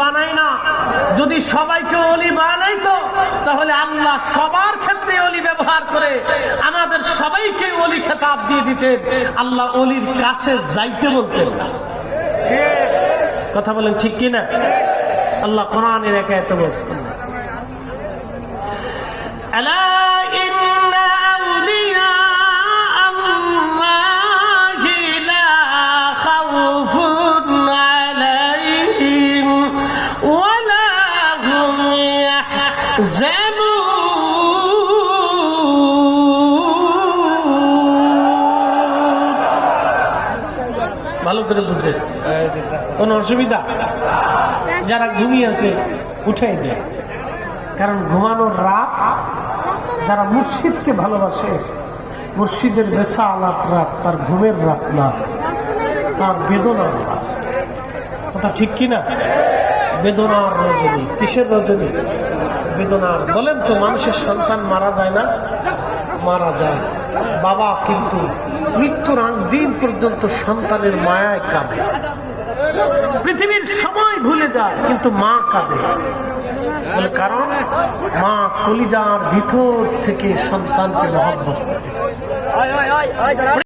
বানাই না। যদি সবাইকে ওলি বানাইতো তাহলে আল্লাহ সবার ক্ষেত্রে ওলি ব্যবহার করে আমাদের সবাইকে ওলি খেতাব দিয়ে দিতেন। আল্লাহ ওলির কাছে যাইতে বলতেন না। কথা বলেন ঠিক কিনা? আল্লাহ কোরআনের একা এত বলছেন, আলা ইন্না আউলিয়া আল্লাহি লা খাউফুন আলাইহিম ওয়া লা হুম ইয়াহজানুন। ভালো করে বুঝছেন? কোন অসুবিধা? যারা ঘুমিয়ে আছে উঠাই দেয়, কারণ ঘুমানোর রাত। যারা মুর্শিদকে ভালোবাসে, মুর্শিদের বেশা আলাপ রাত তার ঘুমের রাত না, তার বেদনার রাত। কথা ঠিক কিনা? বেদনার রজনী। কিসের রজনী? বেদনার। বলেন তো, মানুষের সন্তান মারা যায় না? মারা যায়। বাবা কিন্তু মৃত্যুর আগ দিন পর্যন্ত সন্তানের মায়ায় কাঁদে। পৃথিবীর সময় ভুলে যায়, কিন্তু মা কাঁদে। কারণ মা কলিজার ভিতর থেকে সন্তানকে মহব্বত করে।